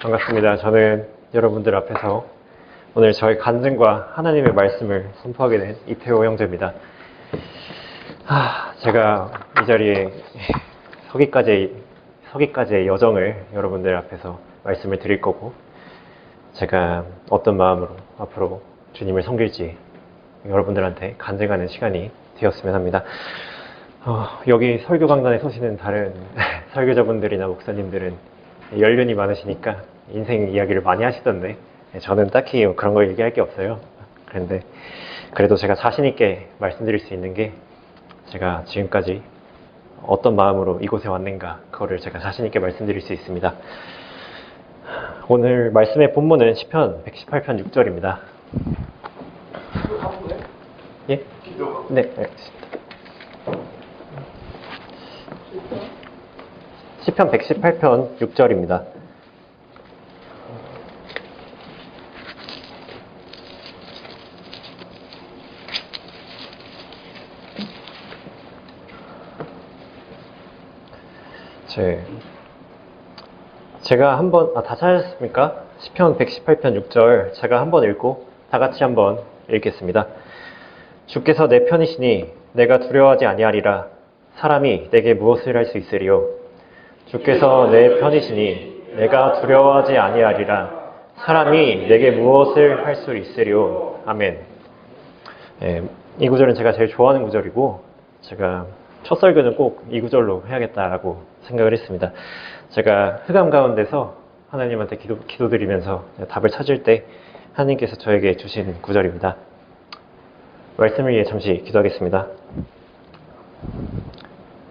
반갑습니다. 저는 여러분들 앞에서 오늘 저의 간증과 하나님의 말씀을 선포하게 된 이태호 형제입니다. 제가 이 자리에 서기까지의 여정을 여러분들 앞에서 말씀을 드릴 거고, 제가 어떤 마음으로 앞으로 주님을 섬길지 여러분들한테 간증하는 시간이 되었으면 합니다. 여기 설교 강단에 서시는 다른 설교자분들이나 목사님들은 연륜이 많으시니까 인생 이야기를 많이 하시던데, 저는 딱히 그런 거 얘기할 게 없어요. 그런데 그래도 제가 자신 있게 말씀드릴 수 있는 게, 제가 지금까지 어떤 마음으로 이곳에 왔는가, 그거를 제가 자신 있게 말씀드릴 수 있습니다. 오늘 말씀의 본문은 시편 118편 6절입니다. 예? 네, 알겠습니다. 시편 118편 6절입니다. 제가 한번, 다 찾으셨습니까? 시편 118편 6절 제가 한번 읽고 다 같이 한번 읽겠습니다. 주께서 내 편이시니 내가 두려워하지 아니하리라. 사람이 내게 무엇을 할 수 있으리요? 주께서 내 편이시니 내가 두려워하지 아니하리라. 사람이 내게 무엇을 할 수 있으리요? 아멘. 이 구절은 제가 제일 좋아하는 구절이고, 제가 첫 설교는 꼭 이 구절로 해야겠다라고 생각을 했습니다. 제가 흑암 가운데서 하나님한테 기도드리면서 답을 찾을 때 하나님께서 저에게 주신 구절입니다. 말씀을 위해 잠시 기도하겠습니다.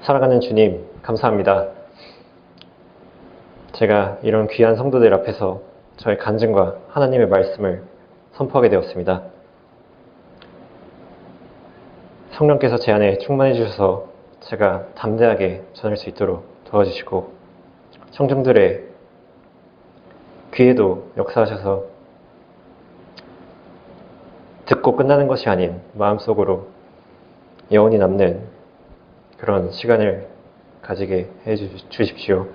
살아가는 주님, 감사합니다. 제가 이런 귀한 성도들 앞에서 저의 간증과 하나님의 말씀을 선포하게 되었습니다. 성령께서 제 안에 충만해 주셔서 제가 담대하게 전할 수 있도록 도와주시고, 청중들의 귀에도 역사하셔서 듣고 끝나는 것이 아닌 마음속으로 영원히 남는 그런 시간을 가지게 해 주십시오.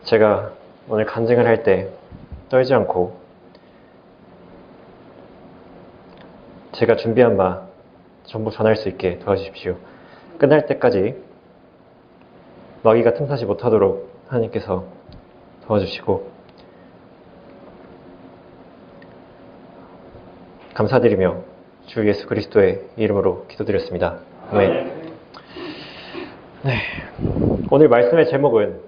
제가 오늘 간증을 할 때 떨지 않고 제가 준비한 바 전부 전할 수 있게 도와주십시오. 끝날 때까지 마귀가 틈타지 못하도록 하나님께서 도와주시고, 감사드리며 주 예수 그리스도의 이름으로 기도드렸습니다. 아멘. 네. 오늘 말씀의 제목은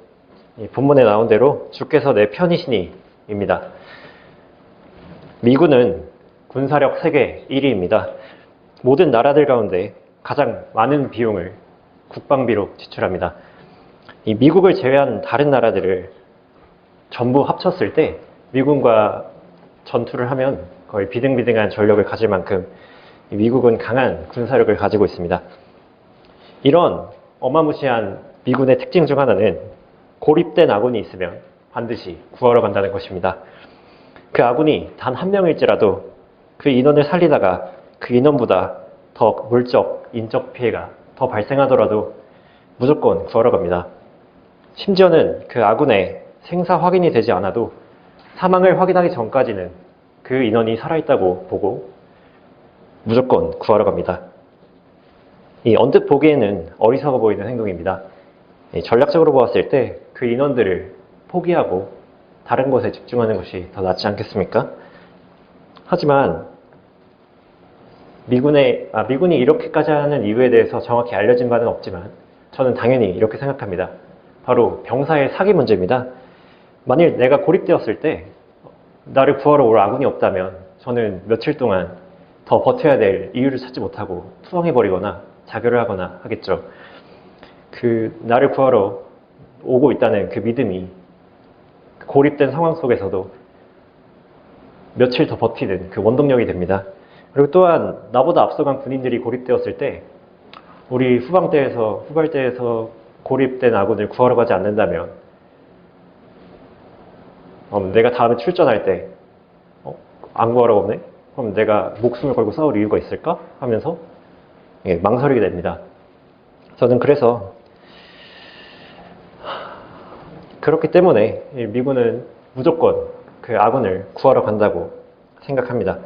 이 본문에 나온 대로 주께서 내 편이시니 입니다. 미군은 군사력 세계 1위입니다. 모든 나라들 가운데 가장 많은 비용을 국방비로 지출합니다. 이 미국을 제외한 다른 나라들을 전부 합쳤을 때 미군과 전투를 하면 거의 비등비등한 전력을 가질 만큼 미국은 강한 군사력을 가지고 있습니다. 이런 어마무시한 미군의 특징 중 하나는 고립된 아군이 있으면 반드시 구하러 간다는 것입니다. 그 아군이 단 한 명일지라도 그 인원을 살리다가 그 인원보다 더 물적, 인적 피해가 더 발생하더라도 무조건 구하러 갑니다. 심지어는 그 아군의 생사 확인이 되지 않아도 사망을 확인하기 전까지는 그 인원이 살아있다고 보고 무조건 구하러 갑니다. 이 언뜻 보기에는 어리석어 보이는 행동입니다. 전략적으로 보았을 때 그 인원들을 포기하고 다른 것에 집중하는 것이 더 낫지 않겠습니까? 하지만 미군이 이렇게까지 하는 이유에 대해서 정확히 알려진 바는 없지만 저는 당연히 이렇게 생각합니다. 바로 병사의 사기 문제입니다. 만일 내가 고립되었을 때 나를 구하러 올 아군이 없다면 저는 며칠 동안 더 버텨야 될 이유를 찾지 못하고 투항해버리거나 자결을 하거나 하겠죠. 나를 구하러 오고 있다는 그 믿음이 고립된 상황 속에서도 며칠 더 버티는 그 원동력이 됩니다. 그리고 또한 나보다 앞서간 군인들이 고립되었을 때 우리 후발대에서 고립된 아군을 구하러 가지 않는다면 내가 다음에 출전할 때 안 구하러 오네? 그럼 내가 목숨을 걸고 싸울 이유가 있을까? 하면서 망설이게 됩니다. 저는 그래서 그렇기 때문에 이 미군은 무조건 그 아군을 구하러 간다고 생각합니다.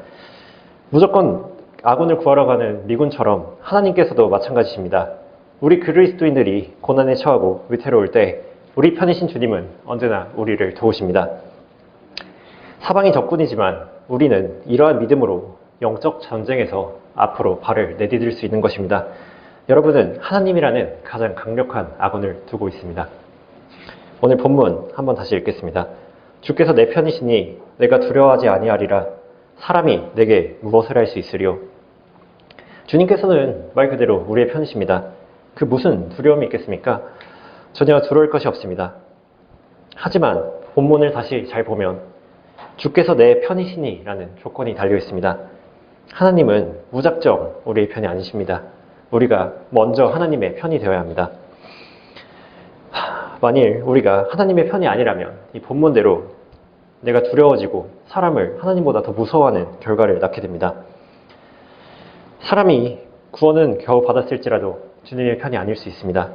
무조건 아군을 구하러 가는 미군처럼 하나님께서도 마찬가지십니다. 우리 그리스도인들이 고난에 처하고 위태로울 때 우리 편이신 주님은 언제나 우리를 도우십니다. 사방이 적군이지만 우리는 이러한 믿음으로 영적 전쟁에서 앞으로 발을 내디딜 수 있는 것입니다. 여러분은 하나님이라는 가장 강력한 아군을 두고 있습니다. 오늘 본문 한번 다시 읽겠습니다. 주께서 내 편이시니 내가 두려워하지 아니하리라. 사람이 내게 무엇을 할 수 있으리요? 주님께서는 말 그대로 우리의 편이십니다. 그 무슨 두려움이 있겠습니까? 전혀 두려울 것이 없습니다. 하지만 본문을 다시 잘 보면 주께서 내 편이시니 라는 조건이 달려 있습니다. 하나님은 무작정 우리의 편이 아니십니다. 우리가 먼저 하나님의 편이 되어야 합니다. 만일 우리가 하나님의 편이 아니라면 이 본문대로 내가 두려워지고 사람을 하나님보다 더 무서워하는 결과를 낳게 됩니다. 사람이 구원은 겨우 받았을지라도 주님의 편이 아닐 수 있습니다.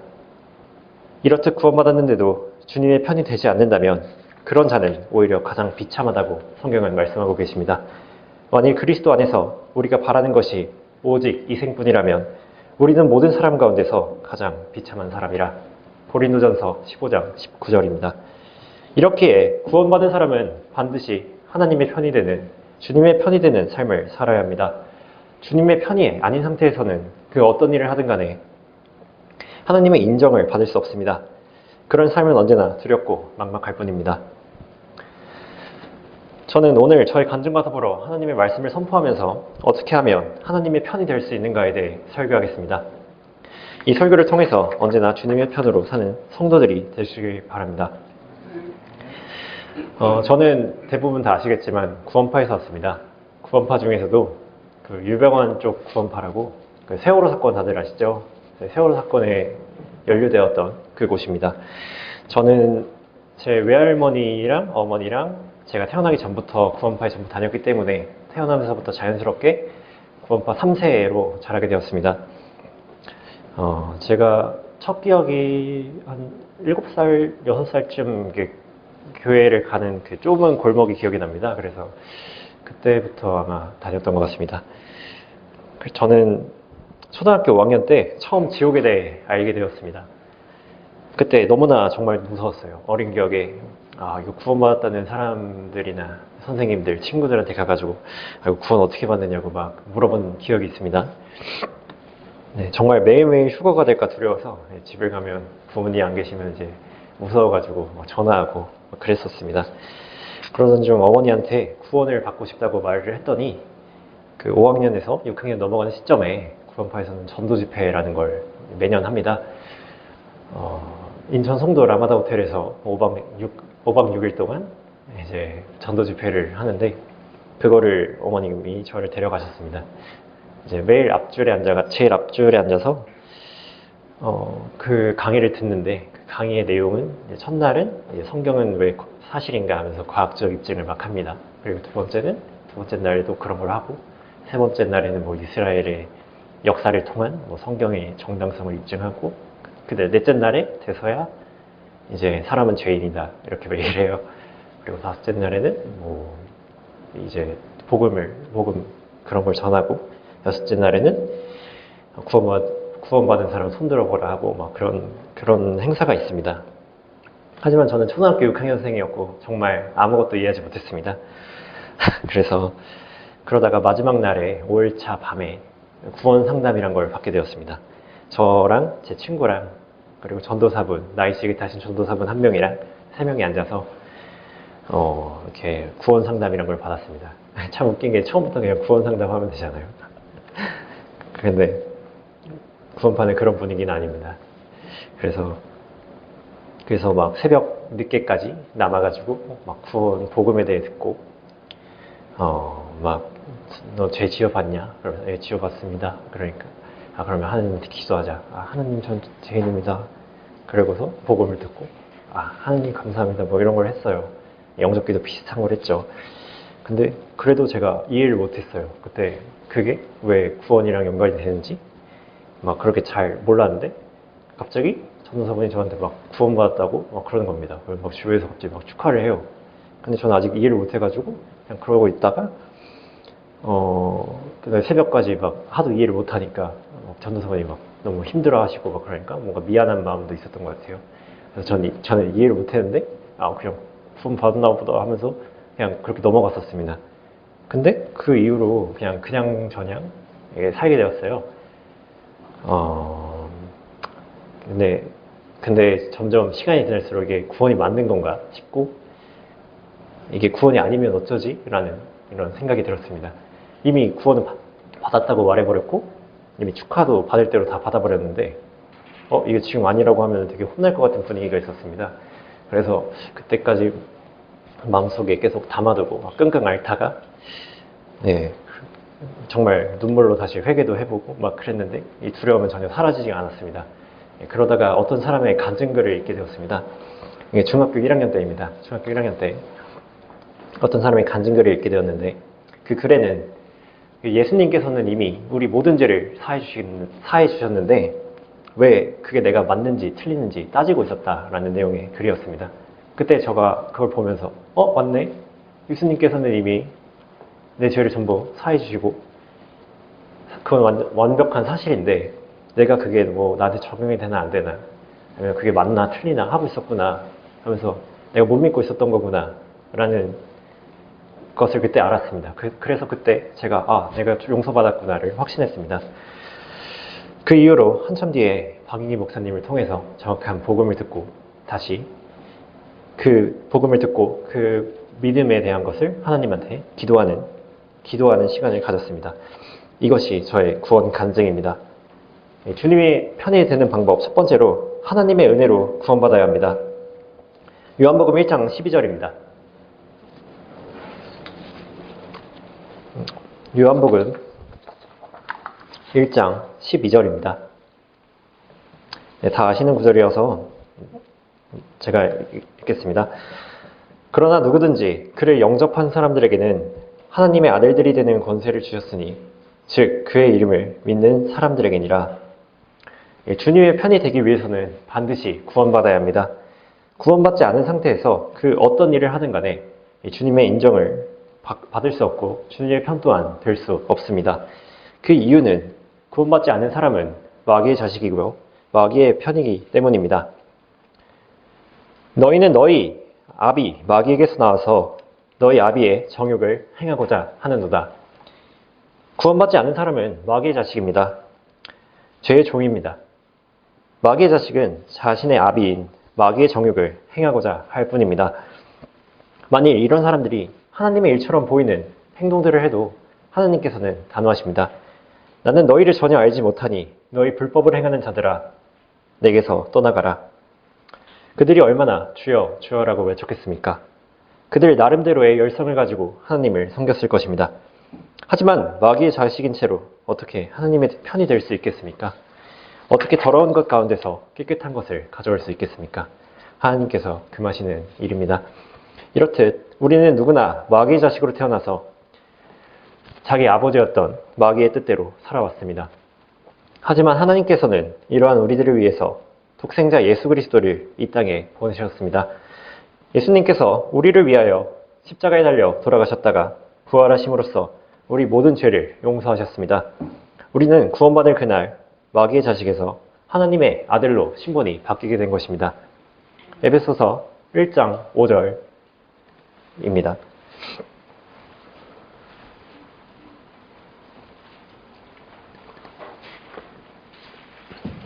이렇듯 구원받았는데도 주님의 편이 되지 않는다면 그런 자는 오히려 가장 비참하다고 성경은 말씀하고 계십니다. 만일 그리스도 안에서 우리가 바라는 것이 오직 이생뿐이라면 우리는 모든 사람 가운데서 가장 비참한 사람이라. 고린도전서 15장 19절입니다. 이렇기에 구원받은 사람은 반드시 하나님의 편이 되는, 주님의 편이 되는 삶을 살아야 합니다. 주님의 편이 아닌 상태에서는 그 어떤 일을 하든 간에 하나님의 인정을 받을 수 없습니다. 그런 삶은 언제나 두렵고 막막할 뿐입니다. 저는 오늘 저의 간증과 더불어 하나님의 말씀을 선포하면서 어떻게 하면 하나님의 편이 될 수 있는가에 대해 설교하겠습니다. 이 설교를 통해서 언제나 주님의 편으로 사는 성도들이 되시길 바랍니다. 저는 대부분 다 아시겠지만 구원파에서 왔습니다. 구원파 중에서도 그 유병원 쪽 구원파라고 그 세월호 사건 다들 아시죠? 세월호 사건에 연루되었던 그곳입니다. 저는 제 외할머니랑 어머니랑 제가 태어나기 전부터 구원파에 전부 다녔기 때문에 태어나면서부터 자연스럽게 구원파 3세로 자라게 되었습니다. 제가 첫 기억이 한 7살, 6살쯤 교회를 가는 그 좁은 골목이 기억이 납니다. 그래서 그때부터 아마 다녔던 것 같습니다. 저는 초등학교 5학년 때 처음 지옥에 대해 알게 되었습니다. 그때 너무나 정말 무서웠어요. 어린 기억에 이거 구원받았다는 사람들이나 선생님들, 친구들한테 가가지고 이거 구원 어떻게 받느냐고 막 물어본 기억이 있습니다. 네, 정말 매일매일 휴거가 될까 두려워서 집에 가면 부모님이 안 계시면 이제 무서워가지고 전화하고 그랬었습니다. 그러던 중 어머니한테 구원을 받고 싶다고 말을 했더니 그 5학년에서 6학년 넘어가는 시점에 구원파에서는 전도 집회라는 걸 매년 합니다. 인천 송도 라마다 호텔에서 5박 6일 동안 이제 전도 집회를 하는데 그거를 어머님이 저를 데려가셨습니다. 이제 제일 앞줄에 앉아서 그 강의를 듣는데 그 강의의 내용은 첫날은 성경은 왜 사실인가 하면서 과학적 입증을 막 합니다. 그리고 두 번째 날에도 그런 걸 하고 세 번째 날에는 뭐 이스라엘의 역사를 통한 뭐 성경의 정당성을 입증하고 넷째 날에 돼서야 이제 사람은 죄인이다 이렇게 얘기를 해요. 그리고 다섯째 날에는 뭐 이제 복음 그런 걸 전하고 여섯째 날에는 구원받은 사람 손들어보라 하고 막 그런 행사가 있습니다. 하지만 저는 초등학교 6학년생이었고 정말 아무것도 이해하지 못했습니다. 그래서 그러다가 마지막 날에 5일차 밤에 구원 상담이란 걸 받게 되었습니다. 저랑 제 친구랑 그리고 전도사분, 나이시게 타신 전도사분 한 명이랑 3명이 앉아서 이렇게 구원 상담이란 걸 받았습니다. 참 웃긴 게 처음부터 그냥 구원 상담하면 되잖아요. 그런데 구원파는 그런 분위기는 아닙니다. 그래서 막 새벽 늦게까지 남아가지고 막 구원 복음에 대해 듣고 막 너 죄 지어봤냐? 그러면 예, 지어봤습니다. 그러니까 그러면 하나님한테 기도하자. 하나님 전 죄인입니다. 그러고서 복음을 듣고 하나님 감사합니다. 뭐 이런 걸 했어요. 영접기도 비슷한 걸 했죠. 근데 그래도 제가 이해를 못했어요. 그때 그게 왜 구원이랑 연관이 되는지 막 그렇게 잘 몰랐는데 갑자기 전도사분이 저한테 막 구원받았다고 막 그러는 겁니다. 그래서 막 주위에서 갑자기 막 축하를 해요. 근데 저는 아직 이해를 못 해가지고 그냥 그러고 있다가 그날 새벽까지 막 하도 이해를 못 하니까 전도사분이 막 너무 힘들어하시고 막 그러니까 뭔가 미안한 마음도 있었던 것 같아요. 그래서 저는 이해를 못 했는데 그냥 구원 받았나 보다 하면서 그냥 그렇게 넘어갔었습니다. 근데 그 이후로 그냥 저냥 살게 되었어요. 근데 점점 시간이 지날수록 이게 구원이 맞는 건가 싶고 이게 구원이 아니면 어쩌지? 라는 이런 생각이 들었습니다. 이미 구원은 받았다고 말해버렸고 이미 축하도 받을 대로 다 받아버렸는데 이게 지금 아니라고 하면 되게 혼날 것 같은 분위기가 있었습니다. 그래서 그때까지 마음속에 계속 담아두고 막 끙끙 앓다가 정말 눈물로 다시 회개도 해보고 막 그랬는데 이 두려움은 전혀 사라지지 않았습니다. 그러다가 어떤 사람의 간증글을 읽게 되었습니다. 이게 중학교 1학년 때입니다. 중학교 1학년 때 어떤 사람의 간증글을 읽게 되었는데 그 글에는 예수님께서는 이미 우리 모든 죄를 사해 주셨는데 왜 그게 내가 맞는지 틀리는지 따지고 있었다라는 내용의 글이었습니다. 그때 제가 그걸 보면서 맞네? 예수님께서는 이미 내 죄를 전부 사해 주시고 그건 완벽한 사실인데 내가 그게 뭐 나한테 적용이 되나 안 되나 아니면 그게 맞나 틀리나 하고 있었구나 하면서 내가 못 믿고 있었던 거구나 라는 것을 그때 알았습니다. 그래서 그때 제가 내가 용서받았구나를 확신했습니다. 그 이후로 한참 뒤에 박인기 목사님을 통해서 정확한 복음을 듣고 다시 그 복음을 듣고 그 믿음에 대한 것을 하나님한테 기도하는 시간을 가졌습니다. 이것이 저의 구원 간증입니다. 주님의 편이 되는 방법 첫 번째로 하나님의 은혜로 구원받아야 합니다. 요한복음 1장 12절입니다. 요한복음 1장 12절입니다. 다 아시는 구절이어서 제가 읽겠습니다. 그러나 누구든지 그를 영접한 사람들에게는 하나님의 아들들이 되는 권세를 주셨으니 즉 그의 이름을 믿는 사람들에게니라. 주님의 편이 되기 위해서는 반드시 구원받아야 합니다. 구원받지 않은 상태에서 그 어떤 일을 하든 간에 주님의 인정을 받을 수 없고 주님의 편 또한 될 수 없습니다. 그 이유는 구원받지 않은 사람은 마귀의 자식이고요. 마귀의 편이기 때문입니다. 너희는 너희 아비 마귀에게서 나와서 너희 아비의 정욕을 행하고자 하는도다. 구원받지 않은 사람은 마귀의 자식입니다. 죄의 종입니다. 마귀의 자식은 자신의 아비인 마귀의 정욕을 행하고자 할 뿐입니다. 만일 이런 사람들이 하나님의 일처럼 보이는 행동들을 해도 하나님께서는 단호하십니다. 나는 너희를 전혀 알지 못하니 너희 불법을 행하는 자들아 내게서 떠나가라. 그들이 얼마나 주여 주여라고 외쳤겠습니까? 그들 나름대로의 열성을 가지고 하나님을 섬겼을 것입니다. 하지만 마귀의 자식인 채로 어떻게 하나님의 편이 될 수 있겠습니까? 어떻게 더러운 것 가운데서 깨끗한 것을 가져올 수 있겠습니까? 하나님께서 금하시는 일입니다. 이렇듯 우리는 누구나 마귀의 자식으로 태어나서 자기 아버지였던 마귀의 뜻대로 살아왔습니다. 하지만 하나님께서는 이러한 우리들을 위해서 독생자 예수 그리스도를 이 땅에 보내셨습니다. 예수님께서 우리를 위하여 십자가에 달려 돌아가셨다가 부활하심으로써 우리 모든 죄를 용서하셨습니다. 우리는 구원받을 그날 마귀의 자식에서 하나님의 아들로 신분이 바뀌게 된 것입니다. 에베소서 1장 5절입니다.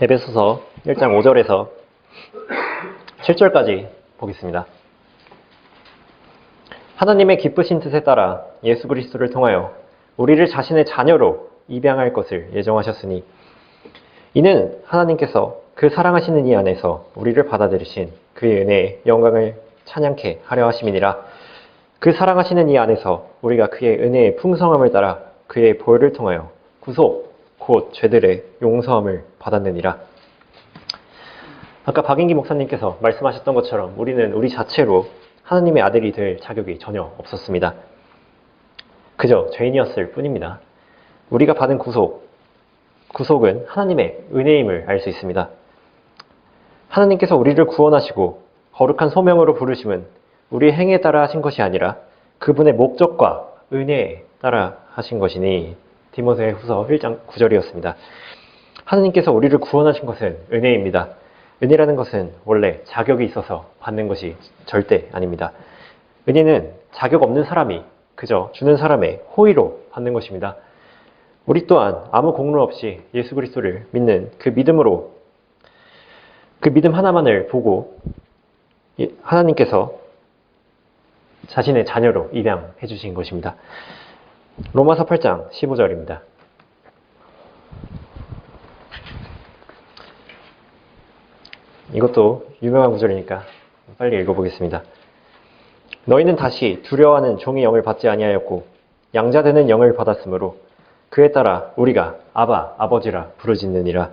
에베소서 1장 5절에서 7절까지 보겠습니다. 하나님의 기쁘신 뜻에 따라 예수 그리스도를 통하여 우리를 자신의 자녀로 입양할 것을 예정하셨으니 이는 하나님께서 그 사랑하시는 이 안에서 우리를 받아들이신 그의 은혜의 영광을 찬양케 하려 하심이니라. 그 사랑하시는 이 안에서 우리가 그의 은혜의 풍성함을 따라 그의 보혈을 통하여 구속 곧 죄들의 용서함을 받았느니라. 아까 박인기 목사님께서 말씀하셨던 것처럼 우리는 우리 자체로 하나님의 아들이 될 자격이 전혀 없었습니다. 그저 죄인이었을 뿐입니다. 우리가 받은 구속은 하나님의 은혜임을 알 수 있습니다. 하나님께서 우리를 구원하시고 거룩한 소명으로 부르심은 우리의 행에 따라 하신 것이 아니라 그분의 목적과 은혜에 따라 하신 것이니 디모데후서 1장 9절이었습니다. 하나님께서 우리를 구원하신 것은 은혜입니다. 은혜라는 것은 원래 자격이 있어서 받는 것이 절대 아닙니다. 은혜는 자격 없는 사람이 그저 주는 사람의 호의로 받는 것입니다. 우리 또한 아무 공로 없이 예수 그리스도를 믿는 그 믿음으로 그 믿음 하나만을 보고 하나님께서 자신의 자녀로 입양해 주신 것입니다. 로마서 8장 15절입니다. 이것도 유명한 구절이니까 빨리 읽어보겠습니다. 너희는 다시 두려워하는 종의 영을 받지 아니하였고 양자되는 영을 받았으므로 그에 따라 우리가 아바 아버지라 부르짖느니라.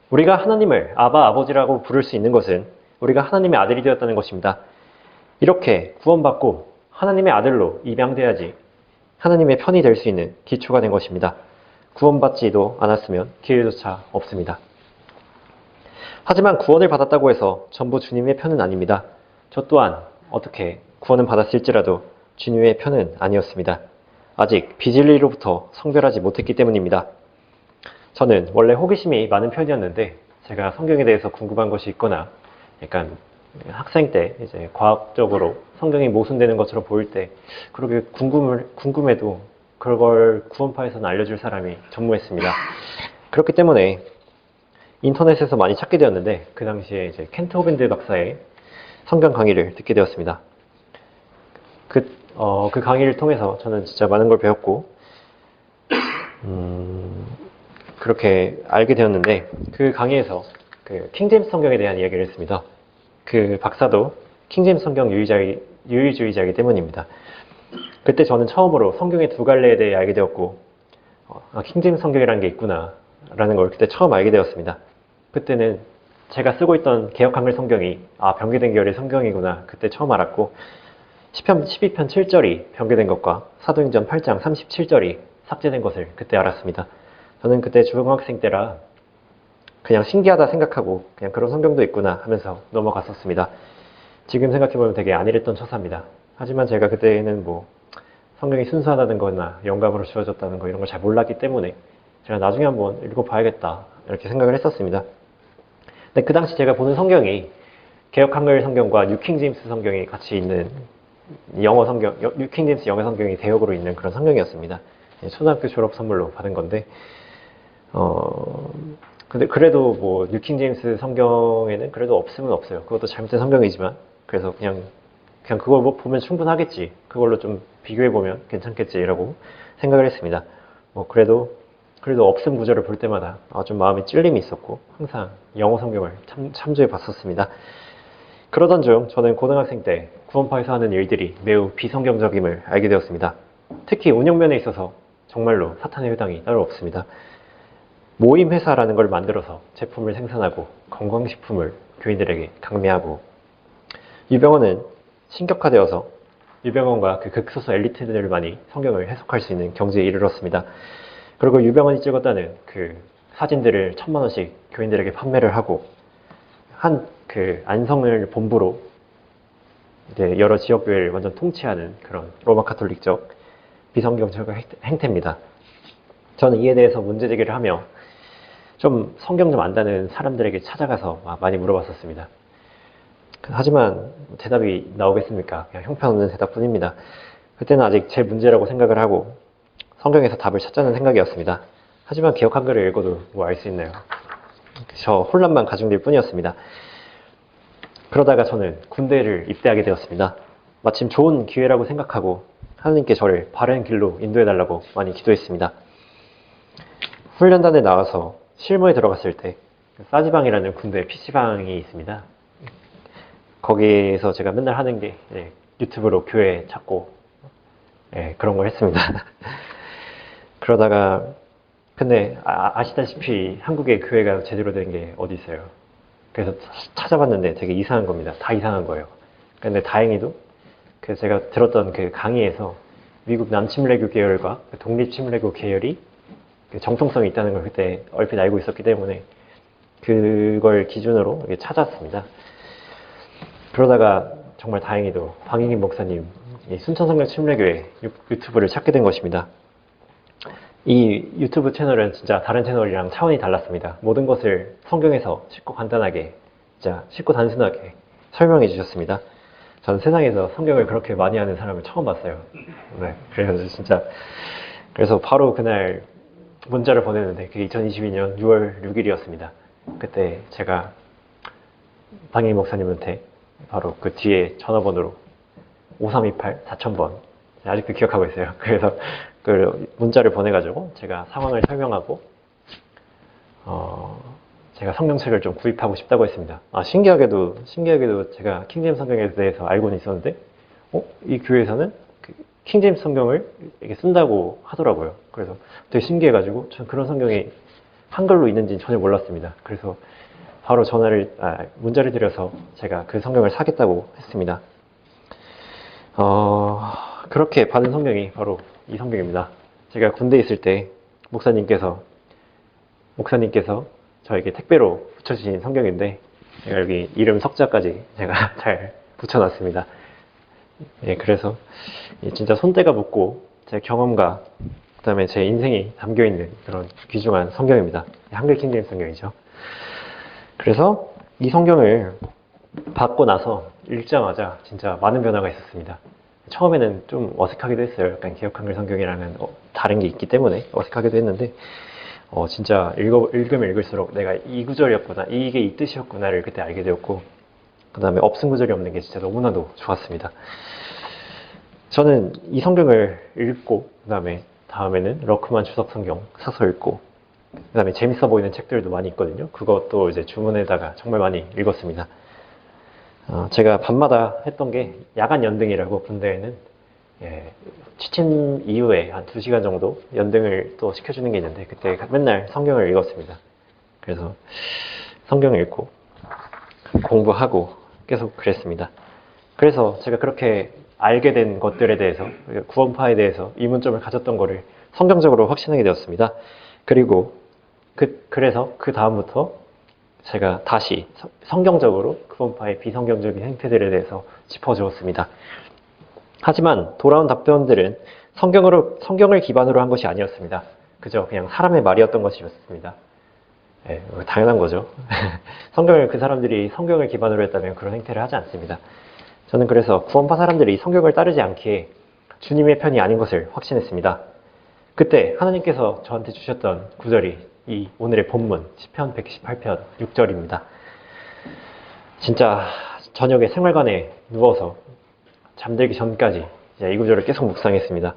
우리가 하나님을 아바 아버지라고 부를 수 있는 것은 우리가 하나님의 아들이 되었다는 것입니다. 이렇게 구원받고 하나님의 아들로 입양돼야지 하나님의 편이 될 수 있는 기초가 된 것입니다. 구원받지도 않았으면 기회조차 없습니다. 하지만 구원을 받았다고 해서 전부 주님의 편은 아닙니다. 저 또한 어떻게 구원은 받았을지라도 주님의 편은 아니었습니다. 아직 비진리로부터 성별하지 못했기 때문입니다. 저는 원래 호기심이 많은 편이었는데 제가 성경에 대해서 궁금한 것이 있거나 약간 학생 때 이제 과학적으로 성경이 모순되는 것처럼 보일 때 그렇게 궁금해도 그걸 구원파에서는 알려줄 사람이 전무했습니다. 그렇기 때문에 인터넷에서 많이 찾게 되었는데 그 당시에 이제 켄트 호빈드 박사의 성경 강의를 듣게 되었습니다. 그 강의를 통해서 저는 진짜 많은 걸 배웠고 그렇게 알게 되었는데 그 강의에서 그 킹제임스 성경에 대한 이야기를 했습니다. 그 박사도 킹제임스 성경 유의주의자이기 때문입니다. 그때 저는 처음으로 성경의 두 갈래에 대해 알게 되었고 킹제임스 성경이라는 게 있구나 라는 걸 그때 처음 알게 되었습니다. 그때는 제가 쓰고 있던 개역 한글 성경이 변개된 계열의 성경이구나 그때 처음 알았고 12편 7절이 변개된 것과 사도행전 8장 37절이 삭제된 것을 그때 알았습니다. 저는 그때 중학생 때라 그냥 신기하다 생각하고 그냥 그런 성경도 있구나 하면서 넘어갔었습니다. 지금 생각해보면 되게 안일했던 처사입니다. 하지만 제가 그때는 성경이 순수하다는 거나 영감으로 주어졌다는 거 이런 걸 잘 몰랐기 때문에 제가 나중에 한번 읽어봐야겠다 이렇게 생각을 했었습니다. 근데 그 당시 제가 보는 성경이 개역 한글 성경과 뉴킹제임스 성경이 같이 있는 영어 성경, 뉴킹제임스 영어 성경이 대역으로 있는 그런 성경이었습니다. 초등학교 졸업 선물로 받은 건데 근데 그래도 뉴킹제임스 성경에는 그래도 없으면 없어요. 그것도 잘못된 성경이지만 그래서 그냥 그걸 보면 충분하겠지. 그걸로 좀 비교해보면 괜찮겠지라고 생각을 했습니다. 그래도 없음 구절을 볼 때마다 좀 마음에 찔림이 있었고 항상 영어 성경을 참조해 봤었습니다. 그러던 중 저는 고등학생 때 구원파에서 하는 일들이 매우 비성경적임을 알게 되었습니다. 특히 운영면에 있어서 정말로 사탄의 회당이 따로 없습니다. 모임 회사라는 걸 만들어서 제품을 생산하고 건강식품을 교인들에게 강매하고 유병원은 신격화되어서 유병원과 그 극소수 엘리트들만이 성경을 해석할 수 있는 경지에 이르렀습니다. 그리고 유병원이 찍었다는 그 사진들을 1000만 원씩 교인들에게 판매를 하고 그 안성을 본부로 이제 여러 지역교회를 완전 통치하는 그런 로마 카톨릭적 비성경적 행태입니다. 저는 이에 대해서 문제제기를 하며 좀 성경 좀 안다는 사람들에게 찾아가서 많이 물어봤었습니다. 하지만 대답이 나오겠습니까? 그냥 형편없는 대답뿐입니다. 그때는 아직 제 문제라고 생각을 하고 성경에서 답을 찾자는 생각이었습니다. 하지만 개역 한글을 읽어도 알 수 있나요? 저 혼란만 가중될 뿐이었습니다. 그러다가 저는 군대를 입대하게 되었습니다. 마침 좋은 기회라고 생각하고 하나님께 저를 바른 길로 인도해달라고 많이 기도했습니다. 훈련단에 나와서 실무에 들어갔을 때 사지방이라는 군대 PC방이 있습니다. 거기에서 제가 맨날 하는 게 유튜브로 교회 찾고 그런 걸 했습니다. 그러다가 근데 아시다시피 한국의 교회가 제대로 된 게 어디 있어요. 그래서 찾아봤는데 되게 이상한 겁니다. 다 이상한 거예요. 근데 다행히도 제가 들었던 그 강의에서 미국 남침례교 계열과 독립침례교 계열이 정통성이 있다는 걸 그때 얼핏 알고 있었기 때문에 그걸 기준으로 이렇게 찾았습니다. 그러다가 정말 다행히도 방익인 목사님 이 순천성경 침례교회 유튜브를 찾게 된 것입니다. 이 유튜브 채널은 진짜 다른 채널이랑 차원이 달랐습니다. 모든 것을 성경에서 쉽고 간단하게, 진짜 쉽고 단순하게 설명해 주셨습니다. 저는 세상에서 성경을 그렇게 많이 하는 사람을 처음 봤어요. 네, 그래서 바로 그날 문자를 보냈는데 그게 2022년 6월 6일이었습니다. 그때 제가 방익 목사님한테 바로 그 뒤에 전화번호로 5328 4000번 아직도 기억하고 있어요. 그래서 그 문자를 보내가지고 제가 상황을 설명하고 제가 성경책을 좀 구입하고 싶다고 했습니다. 신기하게도 제가 킹제임스 성경에 대해서 알고는 있었는데 이 교회에서는 그 킹제임스 성경을 이렇게 쓴다고 하더라고요. 그래서 되게 신기해가지고 전 그런 성경이 한글로 있는지는 전혀 몰랐습니다. 그래서 바로 문자를 드려서 제가 그 성경을 사겠다고 했습니다. 그렇게 받은 성경이 바로 이 성경입니다. 제가 군대에 있을 때 목사님께서 저에게 택배로 붙여주신 성경인데 제가 여기 이름 석자까지 제가 잘 붙여놨습니다. 예, 그래서 진짜 손때가 묻고 제 경험과 그다음에 제 인생이 담겨있는 그런 귀중한 성경입니다. 한글 킹제임스 성경이죠. 그래서 이 성경을 받고 나서 읽자마자 진짜 많은 변화가 있었습니다. 처음에는 좀 어색하기도 했어요. 약간 개역한글 성경이랑은 다른 게 있기 때문에 어색하기도 했는데 진짜 읽으면 읽을수록 내가 이 구절이었구나, 이게 이 뜻이었구나를 그때 알게 되었고 그 다음에 없은 구절이 없는 게 진짜 너무나도 좋았습니다. 저는 이 성경을 읽고 다음에는 러크만 주석 성경 사서 읽고 그 다음에 재밌어 보이는 책들도 많이 있거든요. 그것도 이제 주문에다가 정말 많이 읽었습니다. 제가 밤마다 했던 게 야간 연등이라고 군대에는 취침 이후에 한 2시간 정도 연등을 또 시켜주는 게 있는데 그때 맨날 성경을 읽었습니다. 그래서 성경을 읽고 공부하고 계속 그랬습니다. 그래서 제가 그렇게 알게 된 것들에 대해서 구원파에 대해서 이문점을 가졌던 거를 성경적으로 확신하게 되었습니다. 그리고 그래서 그 다음부터 제가 다시 성경적으로 구원파의 비성경적인 행태들에 대해서 짚어주었습니다. 하지만 돌아온 답변들은 성경을 기반으로 한 것이 아니었습니다. 그저 그냥 사람의 말이었던 것이었습니다. 네, 당연한 거죠. 그 사람들이 성경을 기반으로 했다면 그런 행태를 하지 않습니다. 저는 그래서 구원파 사람들이 성경을 따르지 않기에 주님의 편이 아닌 것을 확신했습니다. 그때 하나님께서 저한테 주셨던 구절이 이 오늘의 본문 시편 128편 6절입니다. 진짜 저녁에 생활관에 누워서 잠들기 전까지 이 구절을 계속 묵상했습니다.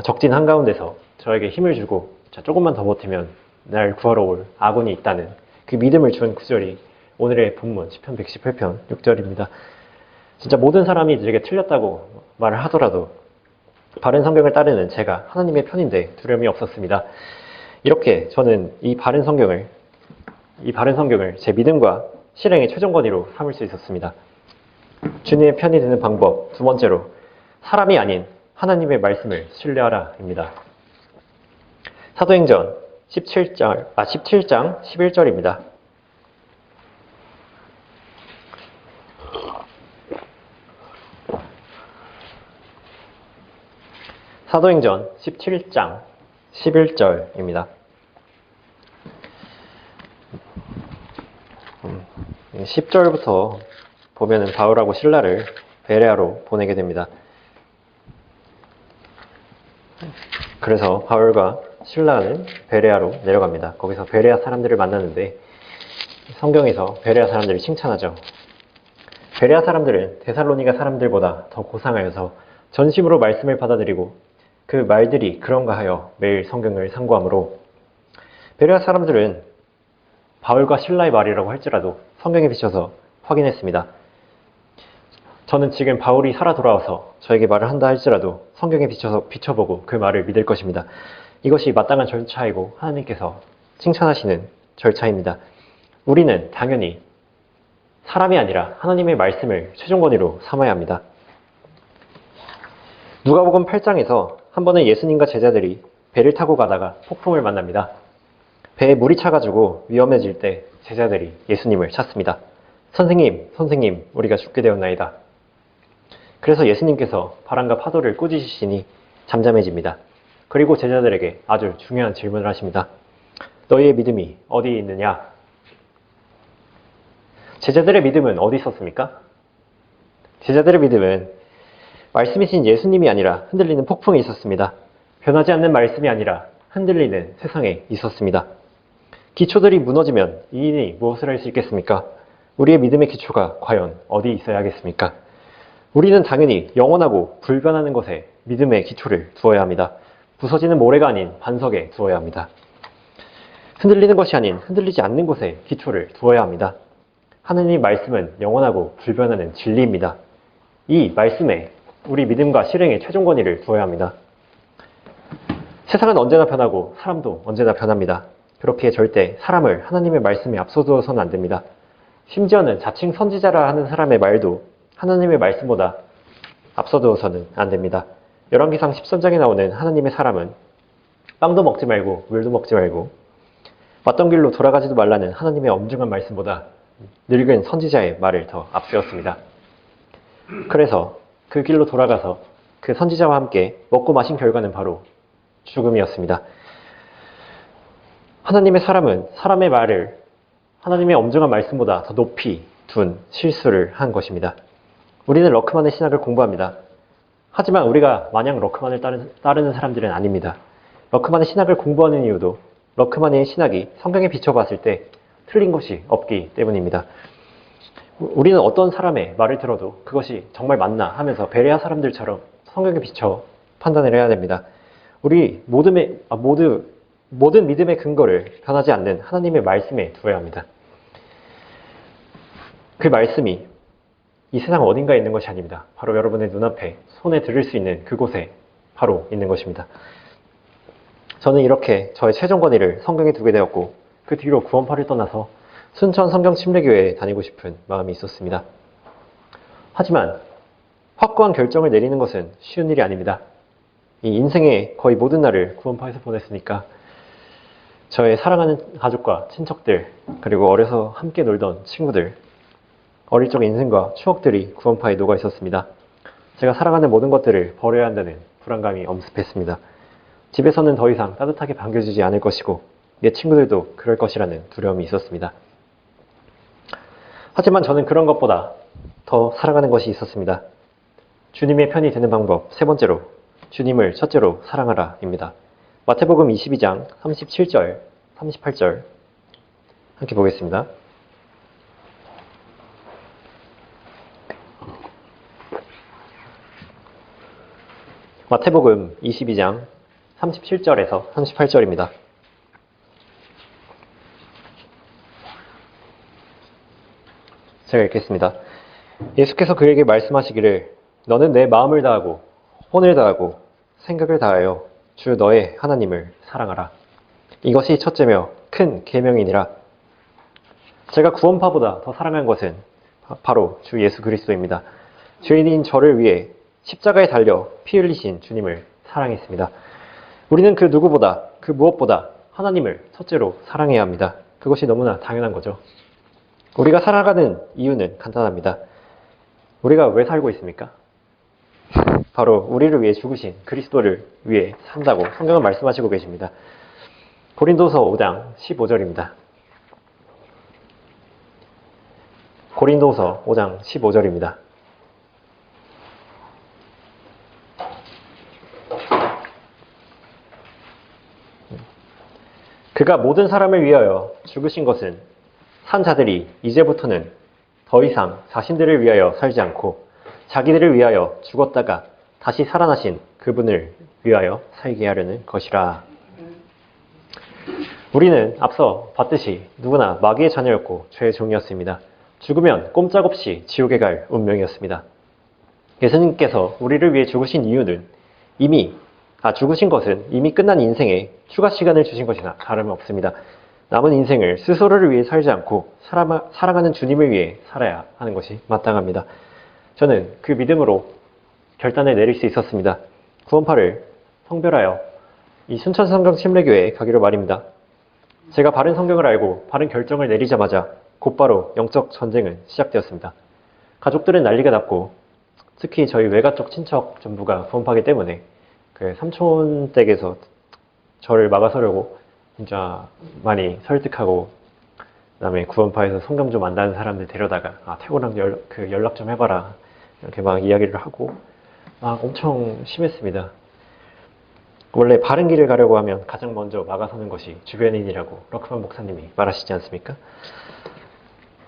적진 한가운데서 저에게 힘을 주고 조금만 더 버티면 날 구하러 올 아군이 있다는 그 믿음을 준 구절이 오늘의 본문 시편 118편 6절입니다. 진짜 모든 사람이 저에게 틀렸다고 말을 하더라도 바른 성경을 따르는 제가 하나님의 편인데 두려움이 없었습니다. 이렇게 저는 이 바른 성경을 제 믿음과 실행의 최종권위로 삼을 수 있었습니다. 주님의 편이 되는 방법 두 번째로 사람이 아닌 하나님의 말씀을 신뢰하라입니다. 사도행전 17장 11절입니다. 사도행전 17장 11절입니다. 10절부터 보면은 바울하고 실라를 베레아로 보내게 됩니다. 그래서 바울과 실라는 베레아로 내려갑니다. 거기서 베레아 사람들을 만나는데 성경에서 베레아 사람들을 칭찬하죠. 베레아 사람들은 데살로니가 사람들보다 더 고상하여서 전심으로 말씀을 받아들이고 그 말들이 그런가 하여 매일 성경을 상고하므로 베레아 사람들은 바울과 실라의 말이라고 할지라도 성경에 비춰서 확인했습니다. 저는 지금 바울이 살아 돌아와서 저에게 말을 한다 할지라도 성경에 비춰보고 그 말을 믿을 것입니다. 이것이 마땅한 절차이고 하나님께서 칭찬하시는 절차입니다. 우리는 당연히 사람이 아니라 하나님의 말씀을 최종 권위로 삼아야 합니다. 누가복음 8장에서 한 번은 예수님과 제자들이 배를 타고 가다가 폭풍을 만납니다. 배에 물이 차가지고 위험해질 때 제자들이 예수님을 찾습니다. 선생님, 선생님, 우리가 죽게 되었나이다. 그래서 예수님께서 바람과 파도를 꾸짖으시니 잠잠해집니다. 그리고 제자들에게 아주 중요한 질문을 하십니다. 너희의 믿음이 어디에 있느냐? 제자들의 믿음은 어디 있었습니까? 제자들의 믿음은 말씀이신 예수님이 아니라 흔들리는 폭풍에 있었습니다. 변하지 않는 말씀이 아니라 흔들리는 세상에 있었습니다. 기초들이 무너지면 이인이 무엇을 할 수 있겠습니까? 우리의 믿음의 기초가 과연 어디 있어야 하겠습니까? 우리는 당연히 영원하고 불변하는 것에 믿음의 기초를 두어야 합니다. 부서지는 모래가 아닌 반석에 두어야 합니다. 흔들리는 것이 아닌 흔들리지 않는 곳에 기초를 두어야 합니다. 하느님의 말씀은 영원하고 불변하는 진리입니다. 이 말씀에 우리 믿음과 실행의 최종 권위를 두어야 합니다. 세상은 언제나 변하고 사람도 언제나 변합니다. 그렇기에 절대 사람을 하나님의 말씀에 앞서두어서는 안 됩니다. 심지어는 자칭 선지자라 하는 사람의 말도 하나님의 말씀보다 앞서두어서는 안 됩니다. 열왕기상 10선장에 나오는 하나님의 사람은 빵도 먹지 말고 물도 먹지 말고 왔던 길로 돌아가지도 말라는 하나님의 엄중한 말씀보다 늙은 선지자의 말을 더 앞세웠습니다. 그래서 그 길로 돌아가서 그 선지자와 함께 먹고 마신 결과는 바로 죽음이었습니다. 하나님의 사람은 사람의 말을 하나님의 엄중한 말씀보다 더 높이 둔 실수를 한 것입니다. 우리는 럭크만의 신학을 공부합니다. 하지만 우리가 마냥 럭크만을 따르는 사람들은 아닙니다. 럭크만의 신학을 공부하는 이유도 럭크만의 신학이 성경에 비춰봤을 때 틀린 것이 없기 때문입니다. 우리는 어떤 사람의 말을 들어도 그것이 정말 맞나 하면서 베레아 사람들처럼 성경에 비춰 판단을 해야 됩니다. 우리 모든 믿음의 근거를 변하지 않는 하나님의 말씀에 두어야 합니다. 그 말씀이 이 세상 어딘가에 있는 것이 아닙니다. 바로 여러분의 눈앞에 손에 들을 수 있는 그곳에 바로 있는 것입니다. 저는 이렇게 저의 최종 권위를 성경에 두게 되었고 그 뒤로 구원파를 떠나서 순천 성경 침례교회에 다니고 싶은 마음이 있었습니다. 하지만 확고한 결정을 내리는 것은 쉬운 일이 아닙니다. 이 인생의 거의 모든 날을 구원파에서 보냈으니까 저의 사랑하는 가족과 친척들 그리고 어려서 함께 놀던 친구들 어릴 적 인생과 추억들이 구원파에 녹아 있었습니다. 제가 사랑하는 모든 것들을 버려야 한다는 불안감이 엄습했습니다. 집에서는 더 이상 따뜻하게 반겨주지 않을 것이고 내 친구들도 그럴 것이라는 두려움이 있었습니다. 하지만 저는 그런 것보다 더 사랑하는 것이 있었습니다. 주님의 편이 되는 방법 세 번째로 주님을 첫째로 사랑하라입니다. 마태복음 22장 37절, 38절 함께 보겠습니다. 마태복음 22장 37절에서 38절입니다. 제가 읽겠습니다. 예수께서 그에게 말씀하시기를 너는 내 마음을 다하고 혼을 다하고 생각을 다하여 주 너의 하나님을 사랑하라. 이것이 첫째며 큰 계명이니라. 제가 구원파보다 더 사랑한 것은 바로 주 예수 그리스도입니다. 죄인인 저를 위해 십자가에 달려 피 흘리신 주님을 사랑했습니다. 우리는 그 누구보다 그 무엇보다 하나님을 첫째로 사랑해야 합니다. 그것이 너무나 당연한 거죠. 우리가 살아가는 이유는 간단합니다. 우리가 왜 살고 있습니까? 바로 우리를 위해 죽으신 그리스도를 위해 산다고 성경은 말씀하시고 계십니다. 고린도서 5장 15절입니다. 고린도서 5장 15절입니다. 그가 모든 사람을 위하여 죽으신 것은 산 자들이 이제부터는 더 이상 자신들을 위하여 살지 않고 자기들을 위하여 죽었다가 다시 살아나신 그분을 위하여 살게 하려는 것이라. 우리는 앞서 봤듯이 누구나 마귀의 자녀였고 죄의 종이었습니다. 죽으면 꼼짝없이 지옥에 갈 운명이었습니다. 예수님께서 우리를 위해 죽으신 이유는 죽으신 것은 이미 끝난 인생에 추가 시간을 주신 것이나 다름없습니다. 남은 인생을 스스로를 위해 살지 않고 사랑하는 주님을 위해 살아야 하는 것이 마땅합니다. 저는 그 믿음으로 결단을 내릴 수 있었습니다. 구원파를 성별하여 이 순천 성경 침례교회에 가기로 말입니다. 제가 바른 성경을 알고 바른 결정을 내리자마자 곧바로 영적 전쟁은 시작되었습니다. 가족들은 난리가 났고 특히 저희 외가 쪽 친척 전부가 구원파기 때문에 그 삼촌 댁에서 저를 막아서려고 진짜 많이 설득하고 그다음에 구원파에서 성경 좀 안다는 사람들 데려다가 태고랑 연락 좀 해봐라 이렇게 막 이야기를 하고 막 엄청 심했습니다. 원래 바른 길을 가려고 하면 가장 먼저 막아서는 것이 주변인이라고 럭크만 목사님이 말하시지 않습니까?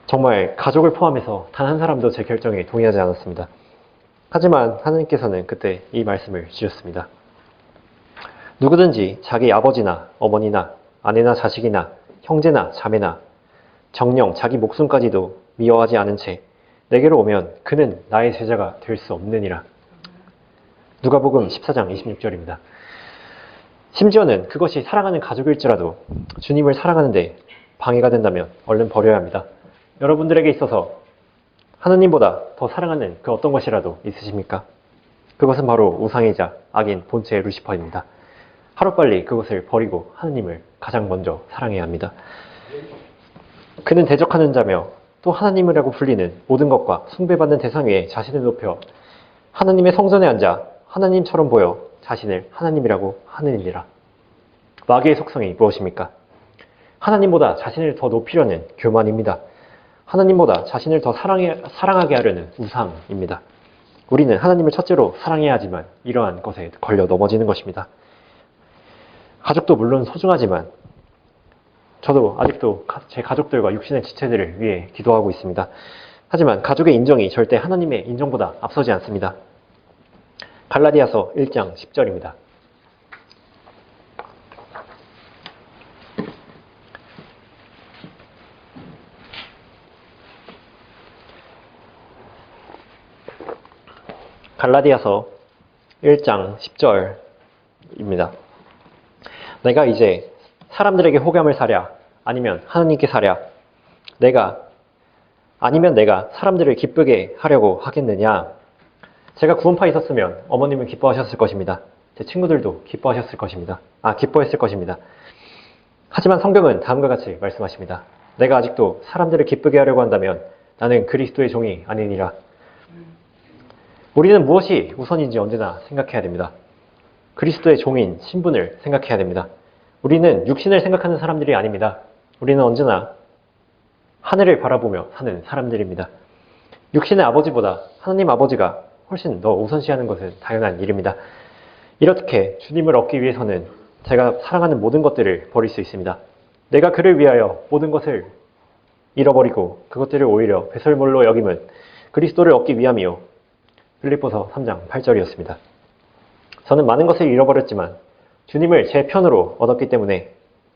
정말 가족을 포함해서 단 한 사람도 제 결정에 동의하지 않았습니다. 하지만 하나님께서는 그때 이 말씀을 주셨습니다. 누구든지 자기 아버지나 어머니나 아내나 자식이나 형제나 자매나 정녕 자기 목숨까지도 미워하지 않은 채 내게로 오면 그는 나의 제자가 될 수 없느니라. 누가복음 14장 26절입니다. 심지어는 그것이 사랑하는 가족일지라도 주님을 사랑하는데 방해가 된다면 얼른 버려야 합니다. 여러분들에게 있어서 하느님보다 더 사랑하는 그 어떤 것이라도 있으십니까? 그것은 바로 우상이자 악인 본체의 루시퍼입니다. 하루빨리 그것을 버리고 하느님을 가장 먼저 사랑해야 합니다. 그는 대적하는 자며 또 하나님이라고 불리는 모든 것과 숭배받는 대상 위에 자신을 높여 하나님의 성전에 앉아 하나님처럼 보여 자신을 하나님이라고 하느니라. 마귀의 속성이 무엇입니까? 하나님보다 자신을 더 높이려는 교만입니다. 하나님보다 자신을 더 사랑하게 하려는 우상입니다. 우리는 하나님을 첫째로 사랑해야 하지만 이러한 것에 걸려 넘어지는 것입니다. 가족도 물론 소중하지만 저도 아직도 제 가족들과 육신의 지체들을 위해 기도하고 있습니다. 하지만 가족의 인정이 절대 하나님의 인정보다 앞서지 않습니다. 갈라디아서 1장 10절입니다. 갈라디아서 1장 10절입니다. 내가 이제 사람들에게 호감을 사랴 아니면 하느님께 사랴 아니면 내가 사람들을 기쁘게 하려고 하겠느냐. 제가 구원파에 있었으면 어머님은 기뻐하셨을 것입니다. 제 친구들도 기뻐했을 것입니다. 하지만 성경은 다음과 같이 말씀하십니다. 내가 아직도 사람들을 기쁘게 하려고 한다면 나는 그리스도의 종이 아니니라. 우리는 무엇이 우선인지 언제나 생각해야 됩니다. 그리스도의 종인 신분을 생각해야 됩니다. 우리는 육신을 생각하는 사람들이 아닙니다. 우리는 언제나 하늘을 바라보며 사는 사람들입니다. 육신의 아버지보다 하나님 아버지가 훨씬 더 우선시하는 것은 당연한 일입니다. 이렇게 주님을 얻기 위해서는 제가 사랑하는 모든 것들을 버릴 수 있습니다. 내가 그를 위하여 모든 것을 잃어버리고 그것들을 오히려 배설물로 여김은 그리스도를 얻기 위함이요. 빌립보서 3장 8절이었습니다. 저는 많은 것을 잃어버렸지만 주님을 제 편으로 얻었기 때문에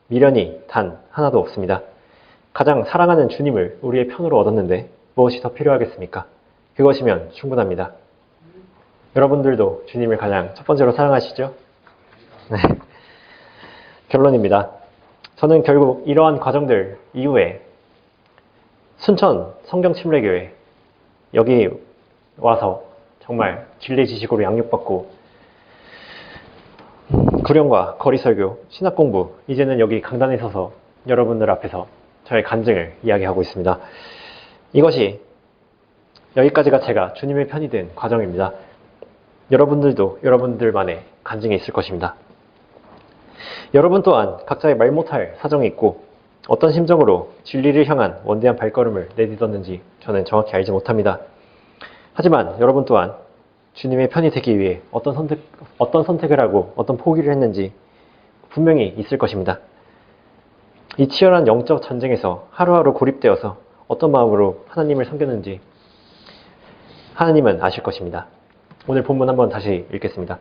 미련이 단 하나도 없습니다. 가장 사랑하는 주님을 우리의 편으로 얻었는데 무엇이 더 필요하겠습니까? 그것이면 충분합니다. 여러분들도 주님을 가장 첫 번째로 사랑하시죠? 네. 결론입니다. 저는 결국 이러한 과정들 이후에 순천 성경침례교회 여기 와서 정말 진리 지식으로 양육받고 구령과 거리설교, 신학공부, 이제는 여기 강단에 서서 여러분들 앞에서 저의 간증을 이야기하고 있습니다. 이것이 여기까지가 제가 주님의 편이 된 과정입니다. 여러분들도 여러분들만의 간증이 있을 것입니다. 여러분 또한 각자의 말 못할 사정이 있고 어떤 심정으로 진리를 향한 원대한 발걸음을 내딛었는지 저는 정확히 알지 못합니다. 하지만 여러분 또한 주님의 편이 되기 위해 어떤 선택을 하고 어떤 포기를 했는지 분명히 있을 것입니다. 이 치열한 영적 전쟁에서 하루하루 고립되어서 어떤 마음으로 하나님을 섬겼는지 하나님은 아실 것입니다. 오늘 본문 한번 다시 읽겠습니다.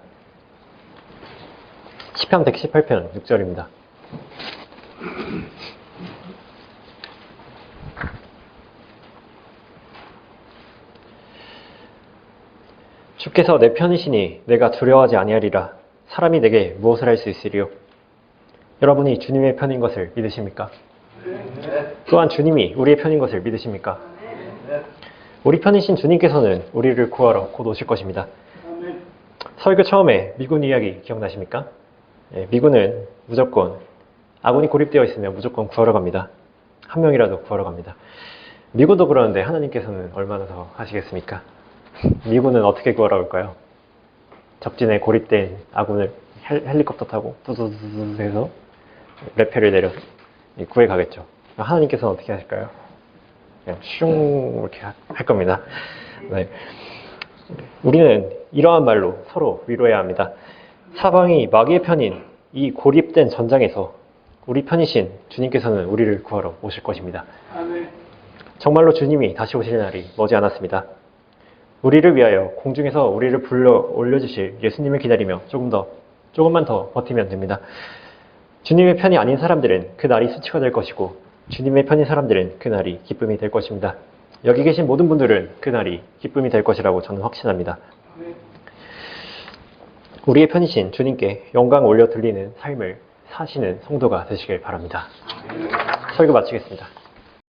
시편 118편 6절입니다. 주께서 내 편이시니 내가 두려워하지 아니하리라. 사람이 내게 무엇을 할 수 있으리요? 여러분이 주님의 편인 것을 믿으십니까? 또한 주님이 우리의 편인 것을 믿으십니까? 우리 편이신 주님께서는 우리를 구하러 곧 오실 것입니다. 설교 처음에 미군 이야기 기억나십니까? 미군은 무조건 아군이 고립되어 있으면 무조건 구하러 갑니다. 한 명이라도 구하러 갑니다. 미군도 그러는데 하나님께서는 얼마나 더 하시겠습니까? 미군은 어떻게 구하러 올까요? 적진에 고립된 아군을 헬리콥터 타고 두두두두 해서 레페를 내려서 구해 가겠죠. 하나님께서는 어떻게 하실까요? 그냥 슝 이렇게 할 겁니다. 네. 우리는 이러한 말로 서로 위로해야 합니다. 사방이 마귀의 편인 이 고립된 전장에서 우리 편이신 주님께서는 우리를 구하러 오실 것입니다. 정말로 주님이 다시 오실 날이 머지 않았습니다. 우리를 위하여 공중에서 우리를 불러 올려주실 예수님을 기다리며 조금만 더 버티면 됩니다. 주님의 편이 아닌 사람들은 그 날이 수치가 될 것이고 주님의 편인 사람들은 그 날이 기쁨이 될 것입니다. 여기 계신 모든 분들은 그 날이 기쁨이 될 것이라고 저는 확신합니다. 우리의 편이신 주님께 영광 올려 드리는 삶을 사시는 성도가 되시길 바랍니다. 설교 마치겠습니다.